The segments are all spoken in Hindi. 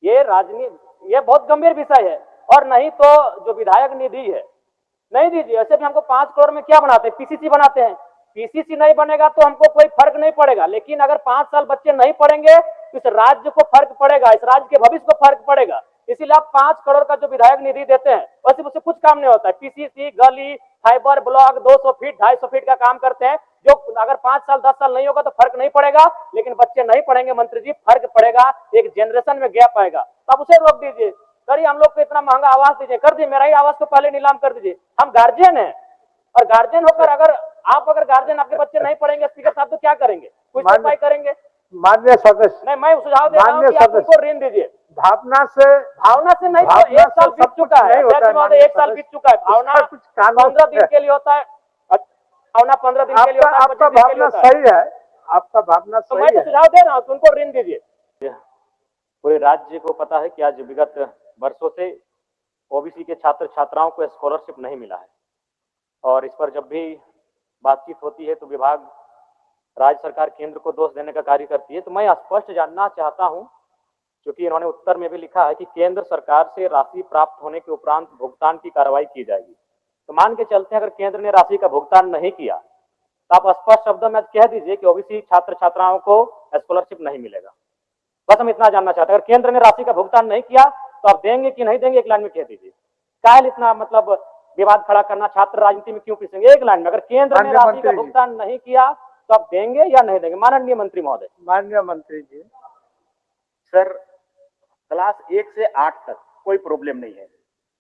ये राजनीति, ये बहुत गंभीर विषय है। और नहीं तो जो विधायक निधि है नहीं दीजिए, ऐसे भी हमको 5 करोड़ में क्या बनाते हैं, पीसीसी बनाते हैं। पीसीसी नहीं बनेगा तो हमको कोई फर्क नहीं पड़ेगा, लेकिन अगर 5 साल बच्चे नहीं पढ़ेंगे तो इस राज्य को फर्क पड़ेगा, इस राज्य के भविष्य को फर्क पड़ेगा। इसीलिए आप 5 करोड़ का जो विधायक निधि देते हैं वैसे उससे कुछ काम नहीं होता है। पीसीसी, गली, फाइबर ब्लॉक 200 फीट 250 फीट का काम करते हैं, जो अगर 5 साल 10 साल नहीं होगा तो फर्क नहीं पड़ेगा, लेकिन बच्चे नहीं पढ़ेंगे मंत्री जी, फर्क पड़ेगा, एक जनरेशन में गैप आएगा। तो आप उसे रोक दीजिए, करिए, हम लोग को इतना महंगा आवास दीजिए, कर दीजिए, मेरा ही आवास को पहले नीलाम कर दीजिए। हम गार्जियन हैं, और गार्जियन होकर अगर गार्जियन आपके बच्चे नहीं पढ़ेंगे स्पीकर साहब तो क्या करेंगे, कुछ उपाय करेंगे? माननीय सदस्य, नहीं, मैं सुझाव दे रहा हूं कि आप उनको ऋण दीजिए। भावना से नहीं, तो 1 साल बीत चुका है, 1 साल बीत चुका है। भावना कुछ 15 दिन के लिए होता है, भावना 15 दिन के लिए होता है, आपका भावना सही है, आपका भावना तो सही मैं तो है। सुझाव दे रहा हूँ कि उनको ऋण दीजिए। पूरे राज्य को पता है कि आज विगत वर्षों से ओबीसी के छात्र छात्राओं को स्कॉलरशिप नहीं मिला है, और इस पर जब भी बातचीत होती है तो विभाग, राज्य सरकार केंद्र को दोष देने का कार्य करती है। तो मैं स्पष्ट जानना चाहता हूं, क्योंकि इन्होंने उत्तर में भी लिखा है कि केंद्र सरकार से राशि प्राप्त होने के उपरांत भुगतान की कार्रवाई की जाएगी। तो मान के चलते हैं अगर केंद्र ने राशि का भुगतान नहीं किया तो आप स्पष्ट शब्दों में कह दीजिए कि ओबीसी छात्र छात्राओं को स्कॉलरशिप नहीं मिलेगा। बस हम इतना जानना चाहते हैं, अगर केंद्र ने राशि का भुगतान नहीं किया तो आप देंगे कि नहीं देंगे, एक लाइन में कह दीजिए। काहे इतना मतलब विवाद खड़ा करना, छात्र राजनीति में क्यों पिसेंगे? एक लाइन में, अगर केंद्र ने राशि का भुगतान नहीं किया तो आप देंगे या नहीं देंगे, माननीय मंत्री महोदय? माननीय मंत्री जी, सर, क्लास 1 से 8 तक कोई प्रॉब्लम नहीं है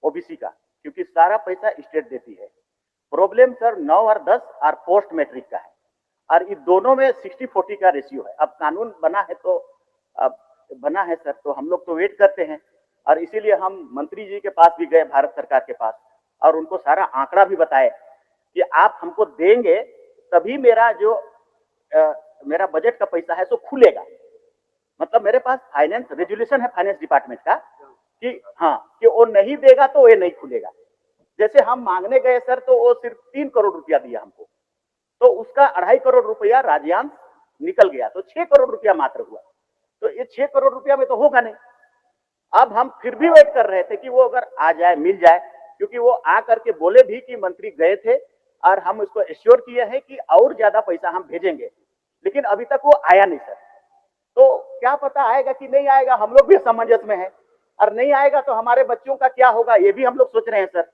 ओबीसी का, क्योंकि सारा पैसा स्टेट देती है। प्रॉब्लम सर 9 और 10 और पोस्ट मैट्रिक का है, और इन दोनों में 60-40 का रेशियो है। अब कानून बना है तो अब बना है सर, तो हम लोग तो वेट करते हैं, और इसीलिए हम मंत्री जी के पास भी गए, भारत सरकार के पास, और उनको सारा आंकड़ा भी बताए कि आप हमको देंगे तभी मेरा जो मेरा बजट का पैसा है सो खुलेगा। मतलब मेरे पास फाइनेंस रेजुलेशन है फाइनेंस डिपार्टमेंट का कि हाँ, कि वो नहीं देगा तो ये नहीं खुलेगा। जैसे हम मांगने गए सर तो वो सिर्फ 3 करोड़ रुपया दिया हमको, तो उसका 2.5 करोड़ रुपया राज्यांश निकल गया, तो 6 करोड़ रुपया मात्र हुआ। तो ये 6 करोड़ रुपया में तो होगा नहीं। अब हम फिर भी वेट कर रहे थे कि वो अगर आ जाए, मिल जाए, क्योंकि वो आ करके बोले भी कि मंत्री गए थे और हम उसको एश्योर किए हैं कि और ज्यादा पैसा हम भेजेंगे, लेकिन अभी तक वो आया नहीं सर। तो क्या पता आएगा कि नहीं आएगा, हम लोग भी असमंजस में है, और नहीं आएगा तो हमारे बच्चों का क्या होगा ये भी हम लोग सोच रहे हैं सर।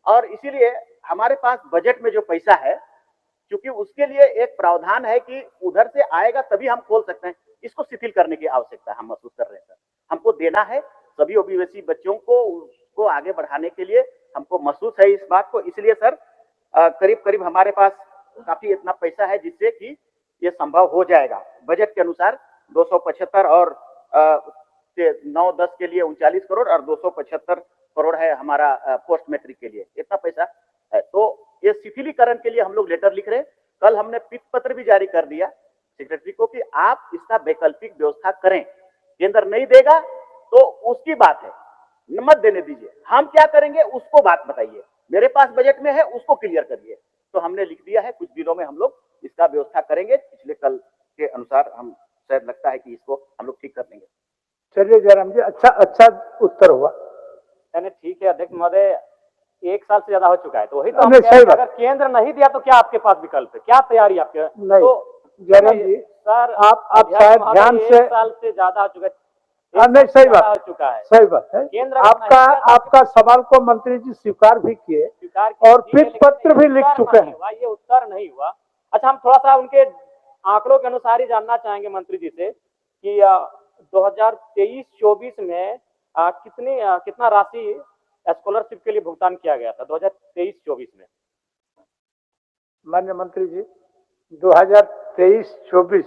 और इसीलिए हमारे पास बजट में जो पैसा है, क्योंकि उसके लिए एक प्रावधान है कि उधर से आएगा तभी हम खोल सकते हैं, इसको शिथिल करने की आवश्यकता हम महसूस कर रहे हैं सर। हमको देना है सभी ओबीसी बच्चों को, उसको आगे बढ़ाने के लिए हमको महसूस है इस बात को। इसलिए सर करीब करीब हमारे पास काफी इतना पैसा है जिससे कि ये संभव हो जाएगा। बजट के अनुसार 275 और 9-10 के लिए 39 करोड़ और 275 करोड़ है हमारा पोस्ट मैट्रिक के लिए, इतना पैसा है। तो ये शिथिलीकरण के लिए हम लोग लेटर लिख रहे हैं। कल हमने पित पत्र भी जारी कर दिया सेक्रेटरी को कि आप इसका वैकल्पिक व्यवस्था करें, केंद्र नहीं देगा तो उसकी बात है, मत देने दीजिए, हम क्या करेंगे उसको बात बताइए, मेरे पास बजट में है उसको क्लियर करिए। तो हमने लिख दिया है, कुछ दिनों में हम लोग इसका व्यवस्था करेंगे, पिछले कल के अनुसार हम शायद लगता है कि इसको हम लोग ठीक कर देंगे। चलिए जयराम जी, अच्छा उत्तर हुआ। यानी ठीक है अध्यक्ष महोदय, 1 साल से ज्यादा हो चुका है, तो वही तो हम कह रहे हैं, अगर केंद्र नहीं दिया तो क्या आपके पास विकल्प है, क्या तैयारी आपके? नहीं तो जयराम जी सर, आप शायद ध्यान से, 1 साल से ज्यादा हो चुका है, नहीं सही बात हो चुका है, सही बात है। केंद्र आपका सवाल को मंत्री जी स्वीकार भी किए और पित पत्र भी लिख चुके हैं, ये उत्तर नहीं हुआ। अच्छा, हम थोड़ा सा उनके आंकड़ों के अनुसार ही जानना चाहेंगे मंत्री जी से कि 2023-24 में कितना राशि स्कॉलरशिप के लिए भुगतान किया गया था 2023-24 में? माननीय मंत्री जी 2023-24,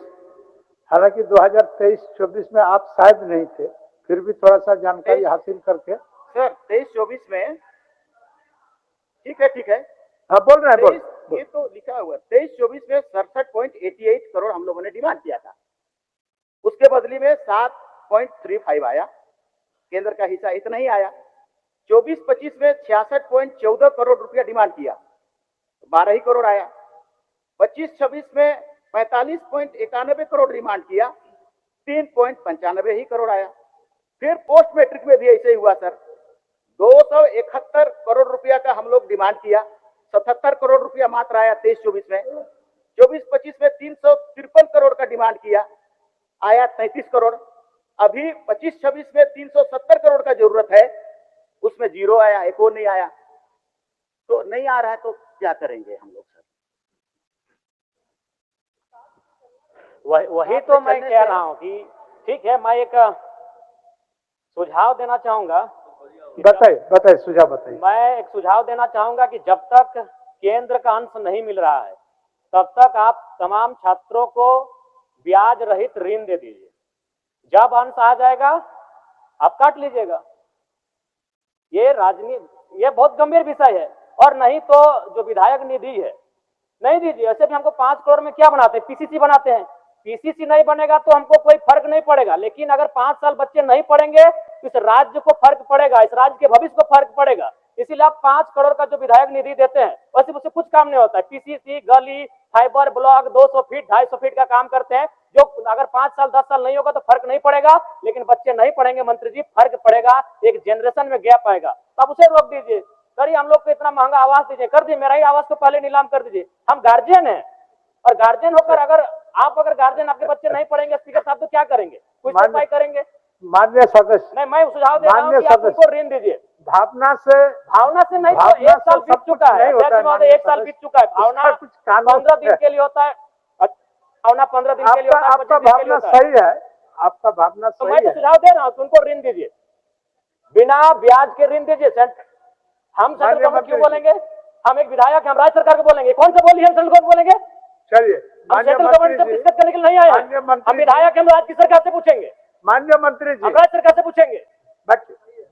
हालांकि 2023-24 में आप शायद नहीं थे, फिर भी थोड़ा सा जानकारी हासिल करके। सर 23-24 में ठीक है हाँ बोल रहे हैं, ये तो लिखा हुआ 23-24 में 67.88 करोड़ हम लोगों ने डिमांड किया था, उसके बदले में 7.35 आया, केंद्र का हिस्सा इतना ही आया। 24-25 में 66.14 करोड़ रुपया डिमांड किया, 12 ही करोड़ आया। 25-26 में 45.91 करोड़ डिमांड किया, 3.95 ही करोड़ आया। फिर पोस्ट मैट्रिक में भी ऐसे ही हुआ सर। 271 करोड़ रुपया का हम लोग डिमांड किया, 77 करोड़ रुपया मात्र आया 23-24 में। 24-25 में 353 करोड़ का डिमांड किया, आया 33 करोड़। अभी 25-26 में 370 करोड़ का जरूरत है, उसमें जीरो आया, एक और नहीं आया। तो नहीं आ रहा है तो क्या करेंगे हम लोग सर? वही तो मैं कह रहा हूँ कि ठीक है, मैं एक सुझाव देना चाहूंगा। बताइए सुझाव बताइए। मैं एक सुझाव देना चाहूंगा कि जब तक केंद्र का अंश नहीं मिल रहा है तब तक आप तमाम छात्रों को ब्याज रहित ऋण दे दीजिए। जब अंश आ जाएगा आप काट लीजिएगा। ये राजनीति, ये बहुत गंभीर विषय है। और नहीं तो जो विधायक निधि है नहीं दीजिए। ऐसे भी हमको 5 करोड़ में क्या बनाते हैं, पीसीसी बनाते हैं। पीसीसी नहीं बनेगा तो हमको कोई फर्क नहीं पड़ेगा, लेकिन अगर 5 साल बच्चे नहीं पढ़ेंगे तो इस राज्य को फर्क पड़ेगा, इस राज्य के भविष्य को फर्क पड़ेगा। इसीलिए आप 5 करोड़ का जो विधायक निधि देते हैं वैसे उससे कुछ काम नहीं होता है। पीसीसी, गली, फाइबर ब्लॉक 200 फीट 250 फीट का काम करते हैं, जो अगर 5 साल 10 साल नहीं होगा तो फर्क नहीं पड़ेगा, लेकिन बच्चे नहीं पढ़ेंगे मंत्री जी, फर्क पड़ेगा, एक जनरेशन में गैप आएगा। तो आप उसे रोक दीजिए। करिए, हम लोग को इतना महंगा आवास दीजिए, कर दीजिए, मेरा ही आवास को पहले नीलाम कर दीजिए। हम गार्जियन हैं, और गार्जियन होकर अगर गार्जियन आपके बच्चे नहीं पढ़ेंगे स्पीकर साहब तो क्या करेंगे, कुछ उपाय करेंगे? माननीय सदस्य, नहीं, मैं सुझाव दे रहा हूं कि आप उनको ऋण दीजिए। भावना से नहीं तो 1 साल बीत चुका है, 1 साल बीत चुका है। भावना 15 दिन के लिए होता है, भावना 15 दिन के लिए होता है। आपका भावना सही है, आपका भावना तो सही मैं तो है। सुझाव दे रहा हूँ कि उनको ऋण दीजिए, बिना ब्याज के ऋण दीजिए। हम सेंट्रल गवर्नमेंट क्यों बोलेंगे? हम एक विधायक, हम राज्य सरकार को बोलेंगे। कौन सा बोली हम सेंट्रल गवर्नमेंट बोलेंगे? चलिए, हम सेंट्रल गवर्नमेंट से डिस्कस करने के लिए नहीं आए हैं। हम विधायक, हम राज्य की सरकार से पूछेंगे, माननीय मंत्री जी, हम राज्य सरकार से पूछेंगे।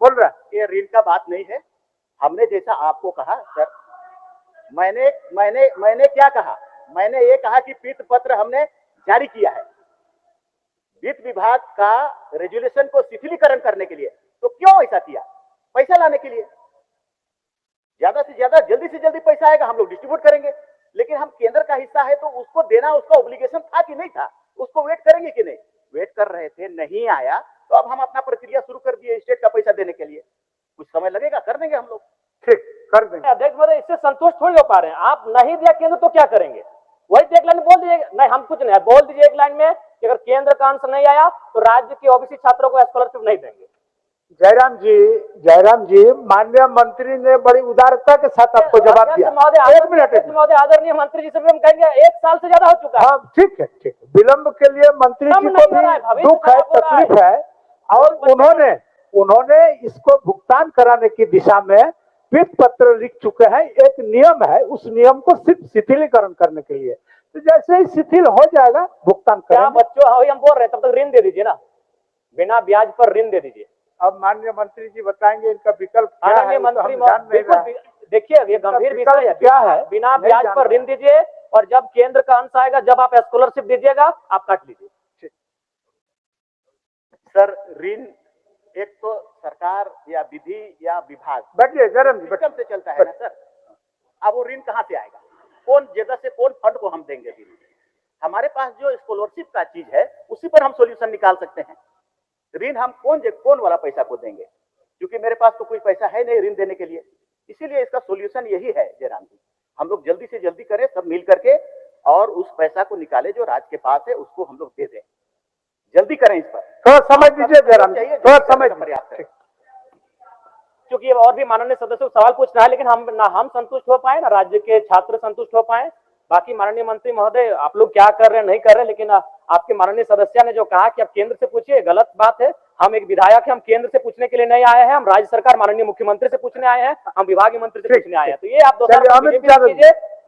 बोल रहा है ये ऋण का बात नहीं है। हमने जैसा आपको कहा सर, मैंने क्या कहा? मैंने ये कहा कि पीत पत्र हमने जारी किया है वित्त विभाग का रेजुलेशन को शिथिलीकरण करने के लिए। तो क्यों ऐसा किया? पैसा लाने के लिए। ज्यादा से ज्यादा, जल्दी से जल्दी पैसा आएगा, हम लोग डिस्ट्रीब्यूट करेंगे। लेकिन हम केंद्र का हिस्सा है तो उसको देना, उसका ऑब्लिगेशन था कि नहीं था? उसको वेट करेंगे कि नहीं? वेट कर रहे थे, नहीं आया तो अब हम अपना प्रक्रिया शुरू कर दिए स्टेट का पैसा देने के लिए। कुछ समय लगेगा, कर देंगे हम लोग। ठीक, कर देंगे। अध्यक्ष महोदय, इससे संतुष्ट थोड़ी हो पा रहे हैं। आप नहीं दिया केंद्र तो क्या करेंगे? वही एक लाइन बोल दीजिए। नहीं, हम कुछ नहीं, बोल दीजिए एक लाइन में कि अगर केंद्र का अंश नहीं आया तो राज्य के ओबीसी छात्रों को स्कॉलरशिप नहीं देंगे। जयराम जी, माननीय मंत्री ने बड़ी उदारता के साथ आपको जवाब दिया। एक मिनट महोदय, आदरणीय मंत्री जी से भी हम कहेंगे 1 साल से ज्यादा हो चुका है। हाँ, ठीक है, ठीक है। विलंब के लिए मंत्री जी को भी दुख है, तकलीफ है, और उन्होंने इसको भुगतान कराने की दिशा में वित्त पत्र लिख चुके हैं। एक नियम है, उस नियम को सिर्फ शिथिलीकरण करने के लिए। तो जैसे ही शिथिल हो जाएगा भुगतान करेंगे। बच्चों, हम बोल रहे हैं, तब तक ऋण दे दीजिए ना, बिना ब्याज पर ऋण दे दीजिए। अब माननीय मंत्री जी बताएंगे इनका विकल्प क्या है। माननीय मंत्री, देखिए ये गंभीर विषय है। क्या है? बिना ब्याज पर ऋण दीजिए, और जब केंद्र का अंश आएगा, जब आप स्कॉलरशिप दीजिएगा, आप काट लीजिए। सर, ऋण एक तो सरकार या विधि या विभाग बैठिए जरम जी, सिस्टम से चलता है ना सर। अब वो ऋण कहाँ से आएगा? कौन जगह से, कौन फंड को हम देंगे ऋण? हमारे पास जो स्कॉलरशिप का चीज है उसी पर हम सॉल्यूशन निकाल सकते हैं। ऋण हम कौन वाला पैसा को देंगे? क्योंकि मेरे पास तो कोई पैसा है नहीं ऋण देने के लिए। इसीलिए इसका सॉल्यूशन यही है जयराम जी, हम लोग जल्दी से जल्दी करें सब मिल करके, और उस पैसा को निकाले जो राज्य के पास है उसको हम लोग दे दें। जल्दी करें इस पर। थोड़ा समझ दीजिए जयराम जी, थोड़ा समझ पर्याप्त है। क्योंकि और भी माननीय सदस्यों को सवाल पूछना है, लेकिन हम संतुष्ट हो पाए, ना राज्य के छात्र संतुष्ट हो पाए। बाकी माननीय मंत्री महोदय, आप लोग क्या कर रहे हैं नहीं कर रहे, लेकिन आपके माननीय सदस्य ने जो कहा कि आप केंद्र से पूछिए, गलत बात है। हम एक विधायक हैं, हम केंद्र से पूछने के लिए नहीं आए हैं, हम राज्य सरकार माननीय मुख्यमंत्री से पूछने आए हैं, हम विभागीय मंत्री से पूछने आए हैं। तो ये आप दोस्तों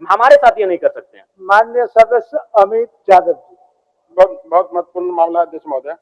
हमारे साथ ये नहीं कर सकते हैं। माननीय सदस्य अमित यादव जी। बहुत महत्वपूर्ण मामला अध्यक्ष महोदय।